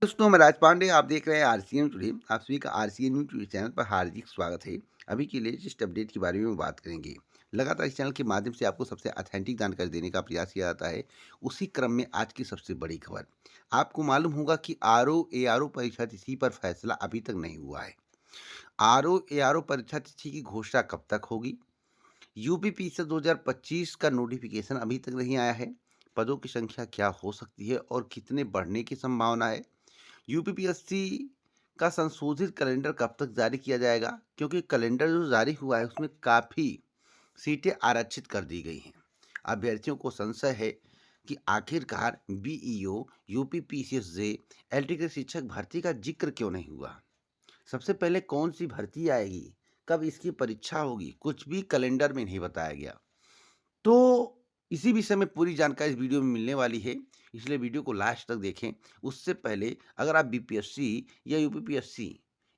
दोस्तों मैं राज पांडे आप देख रहे हैं आरसीएन टुडे। आप सभी का आरसीएन न्यूज़ टीवी चैनल पर हार्दिक स्वागत है। अभी की लेटेस्ट अपडेट के बारे में बात करेंगे। लगातार इस चैनल के माध्यम से आपको सबसे ऑथेंटिक जानकारी देने का प्रयास किया जाता है। उसी क्रम में आज की सबसे बड़ी खबर, आपको मालूम होगा कि आरओ परीक्षा तिथि पर फैसला अभी तक नहीं हुआ है। आरओ परीक्षा तिथि की घोषणा कब तक होगी? यूपीपीएससी 2025 का नोटिफिकेशन अभी तक नहीं आया है। पदों की संख्या क्या हो सकती है और कितने बढ़ने की संभावना है? यूपीपीएससी का संशोधित कैलेंडर कब तक जारी किया जाएगा? क्योंकि कैलेंडर जो जारी हुआ है उसमें काफ़ी सीटें आरक्षित कर दी गई हैं। अभ्यर्थियों को संशय है कि आखिरकार बीईओ, यूपीपीसीएसजे, एलटी के शिक्षक भर्ती का जिक्र क्यों नहीं हुआ? सबसे पहले कौन सी भर्ती आएगी, कब इसकी परीक्षा होगी, कुछ भी कैलेंडर में नहीं बताया गया। तो इसी विषय में पूरी जानकारी इस वीडियो में मिलने वाली है, इसलिए वीडियो को लास्ट तक देखें। उससे पहले अगर आप बीपीएससी या यूपीपीएससी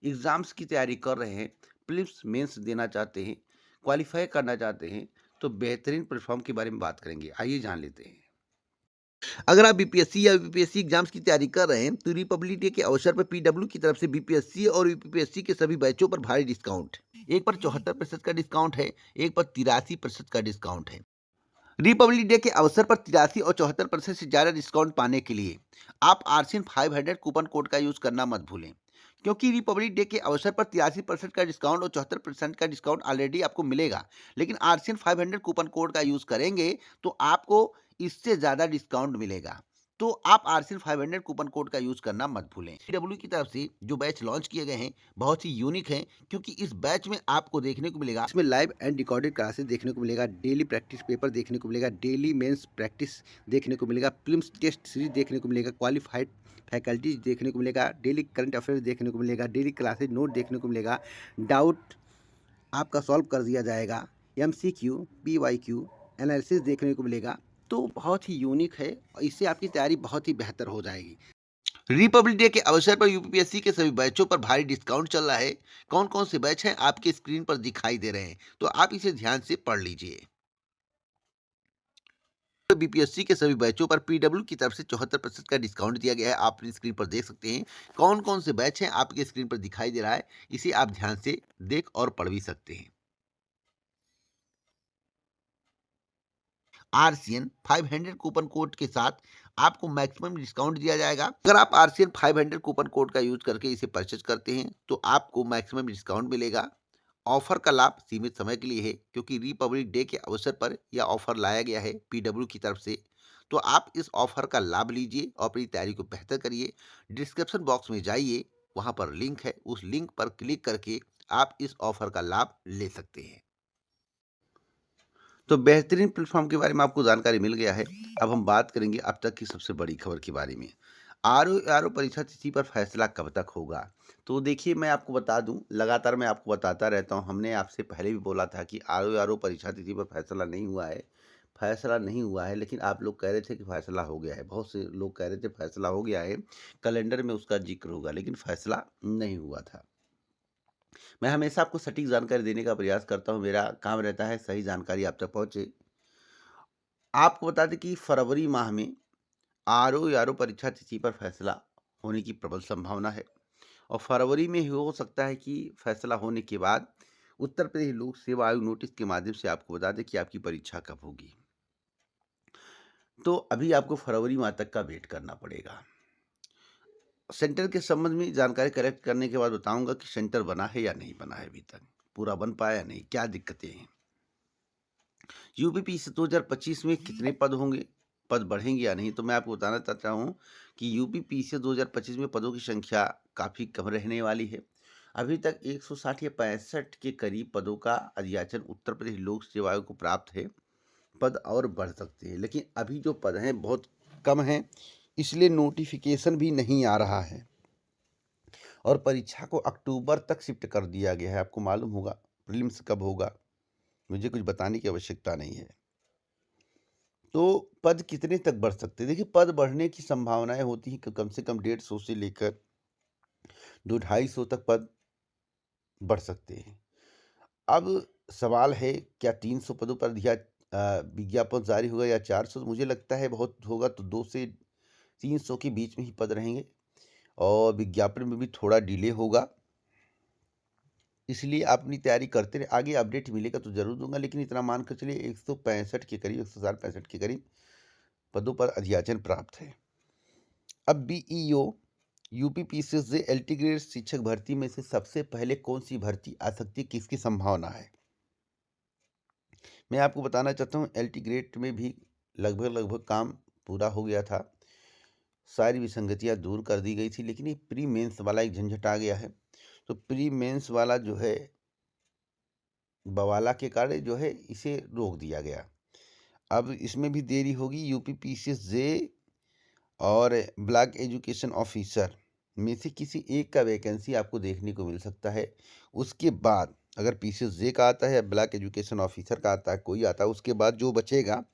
एग्ज़ाम्स की तैयारी कर रहे हैं, प्रीलिम्स मेंस देना चाहते हैं, क्वालिफाई करना चाहते हैं, तो बेहतरीन प्लेटफॉर्म के बारे में बात करेंगे। आइए जान लेते हैं। अगर आप बीपीएससी या यूपीपीएससी एग्जाम्स की तैयारी कर रहे हैं तो रिपब्लिक डे के अवसर पर पीडब्ल्यू की तरफ से बीपीएससी और यूपीपीएससी के सभी बैचों पर भारी डिस्काउंट, एक पर 74% का डिस्काउंट है, एक पर 83% का डिस्काउंट है। रिपब्लिक डे के अवसर पर 83 और 74% से ज़्यादा डिस्काउंट पाने के लिए आप आरसीएन 500 कूपन कोड का यूज़ करना मत भूलें। क्योंकि रिपब्लिक डे के अवसर पर 83% का डिस्काउंट और 74% का डिस्काउंट ऑलरेडी आपको मिलेगा, लेकिन आरसीएन 500 कूपन कोड का यूज़ करेंगे तो आपको इससे ज़्यादा डिस्काउंट मिलेगा। तो आप आरसीएन 500 कूपन कोड का यूज़ करना मत भूलें। पीडब्ल्यू की तरफ से जो बैच लॉन्च किए गए हैं बहुत ही यूनिक हैं, क्योंकि इस बैच में आपको देखने को मिलेगा, इसमें लाइव एंड रिकॉर्डेड क्लासेस देखने को मिलेगा, डेली प्रैक्टिस पेपर देखने को मिलेगा, डेली मेंस प्रैक्टिस देखने को मिलेगा, प्रीलिम्स टेस्ट सीरीज देखने को मिलेगा, क्वालिफाइड फैकल्टीज देखने को मिलेगा, डेली करंट अफेयर्स देखने को मिलेगा, डेली क्लासेज नोट देखने को मिलेगा, डाउट आपका सॉल्व कर दिया जाएगा, एमसीक्यू, पीवाईक्यू एनालिसिस देखने को मिलेगा। तो बहुत ही यूनिक है और इससे आपकी तैयारी बहुत ही बेहतर हो जाएगी। रिपब्लिक डे के अवसर पर यूपीपीएससी के सभी बैचों पर भारी डिस्काउंट चल रहा है। कौन कौन से बैच हैं आपके स्क्रीन पर दिखाई दे रहे हैं, तो आप इसे ध्यान से पढ़ लीजिए। बीपीएससी के सभी बैचों पर पीडब्ल्यू की तरफ से 74% का डिस्काउंट दिया गया है। आप अपनी स्क्रीन पर देख सकते हैं कौन कौन से बैच हैं आपके स्क्रीन पर दिखाई दे रहा है। इसे आप ध्यान से देख और पढ़ भी सकते हैं। आरसीएन 500 कूपन कोड के साथ आपको मैक्सिमम डिस्काउंट दिया जाएगा। अगर आप आरसीएन 500 कूपन कोड का यूज करके इसे परचेज करते हैं तो आपको मैक्सिमम डिस्काउंट मिलेगा। ऑफर का लाभ सीमित समय के लिए है, क्योंकि रिपब्लिक डे के अवसर पर यह ऑफर लाया गया है पीडब्ल्यू की तरफ से। तो आप इस ऑफर का लाभ लीजिए और अपनी तैयारी को बेहतर करिए। डिस्क्रिप्शन बॉक्स में जाइए, वहां पर लिंक है, उस लिंक पर क्लिक करके आप इस ऑफर का लाभ ले सकते हैं। तो बेहतरीन प्लेटफॉर्म के बारे में आपको जानकारी मिल गया है। अब हम बात करेंगे अब तक की सबसे बड़ी खबर के बारे में। आरओ परीक्षा तिथि पर फैसला कब तक होगा? तो देखिए मैं आपको बता दूं, लगातार मैं आपको बताता रहता हूं, हमने आपसे पहले भी बोला था कि आरओ परीक्षा तिथि पर फैसला नहीं हुआ है। फैसला नहीं हुआ है, लेकिन आप लोग कह रहे थे कि फैसला हो गया है। बहुत से लोग कह रहे थे फैसला हो गया है, कैलेंडर में उसका जिक्र होगा, लेकिन फैसला नहीं हुआ था। मैं हमेशा आपको सटीक जानकारी देने का प्रयास करता हूँ। मेरा काम रहता है सही जानकारी आप तक पहुँचे। आपको बता दें कि फरवरी माह में आरओ परीक्षा तिथि पर फैसला होने की प्रबल संभावना है, और फरवरी में ही हो सकता है कि फैसला होने के बाद उत्तर प्रदेश लोक सेवा आयोग नोटिस के माध्यम से आपको बता दें कि आपकी परीक्षा कब होगी। तो अभी आपको फरवरी माह तक का वेट करना पड़ेगा। सेंटर के संबंध में जानकारी कलेक्ट करने के बाद बताऊंगा कि सेंटर बना है या नहीं बना है, अभी तक पूरा बन पाया या नहीं, क्या दिक्कतें हैं। यूपीपीएससी 2025 में कितने पद होंगे, पद बढ़ेंगे या नहीं, तो मैं आपको बताना चाहता हूँ कि यूपीपीएससी 2025 में पदों की संख्या काफ़ी कम रहने वाली है। अभी तक 160 या 65 के करीब पदों का अधियाचन उत्तर प्रदेश लोक सेवा आयोग को प्राप्त है। पद और बढ़ सकते हैं, लेकिन अभी जो पद हैं बहुत कम हैं, इसलिए नोटिफिकेशन भी नहीं आ रहा है और परीक्षा को अक्टूबर तक शिफ्ट कर दिया गया है। आपको मालूम होगा प्रीलिम्स कब होगा, मुझे कुछ बताने की आवश्यकता नहीं है। तो पद कितने तक बढ़ सकते हैं? देखिए पद बढ़ने की संभावनाएं होती हैं कि कम से कम 150 से लेकर 200-250 तक पद बढ़ सकते हैं। अब सवाल है, क्या 300 पदों पर विज्ञापन जारी होगा या 400? मुझे लगता है बहुत होगा तो 2 से 300 के बीच में ही पद रहेंगे। और विज्ञापन में भी थोड़ा डिले होगा, इसलिए आप अपनी तैयारी करते रहे। आगे अपडेट मिलेगा तो ज़रूर दूंगा, लेकिन इतना मान कर चलिए 165 के करीब, 165 के करीब पदों पर अध्याचन प्राप्त है। अब बीईओ यूपीपीसीएस से एलटी ग्रेड शिक्षक भर्ती में से सबसे पहले कौन सी भर्ती आ सकती है, किसकी संभावना है? मैं आपको बताना चाहता हूँ एलटी ग्रेड में भी लगभग काम पूरा हो गया था, सारी विसंगतियां दूर कर दी गई थी, लेकिन ये प्री मेंस वाला एक झंझट आ गया है। तो प्री मेंस वाला जो है बवाला के कारण जो है इसे रोक दिया गया। अब इसमें भी देरी होगी। यूपीपीसीएस जे और ब्लॉक एजुकेशन ऑफिसर में से किसी एक का वैकेंसी आपको देखने को मिल सकता है। उसके बाद अगर पीसीएस जे का आता है या ब्लॉक एजुकेशन ऑफिसर का आता है, कोई आता है, उसके बाद जो बचेगा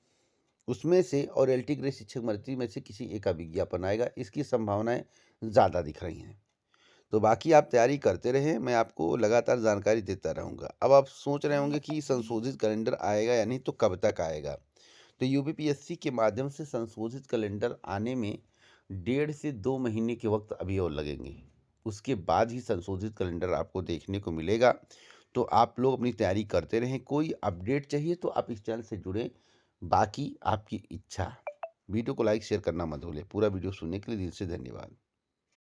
उसमें से और एलटी ग्रेड शिक्षक भर्ती में से किसी एक का विज्ञापन आएगा। इसकी संभावनाएं ज़्यादा दिख रही हैं। तो बाकी आप तैयारी करते रहें, मैं आपको लगातार जानकारी देता रहूँगा। अब आप सोच रहे होंगे कि संशोधित कैलेंडर आएगा या नहीं, तो कब तक आएगा? तो यूपीपीएससी के माध्यम से संशोधित कैलेंडर आने में 1.5 से 2 महीने के वक्त अभी और लगेंगे। उसके बाद ही संशोधित कैलेंडर आपको देखने को मिलेगा। तो आप लोग अपनी तैयारी करते रहें। कोई अपडेट चाहिए तो आप इस चैनल से जुड़ें, बाकी आपकी इच्छा। वीडियो को लाइक शेयर करना मत भूलें। पूरा वीडियो सुनने के लिए दिल से धन्यवाद।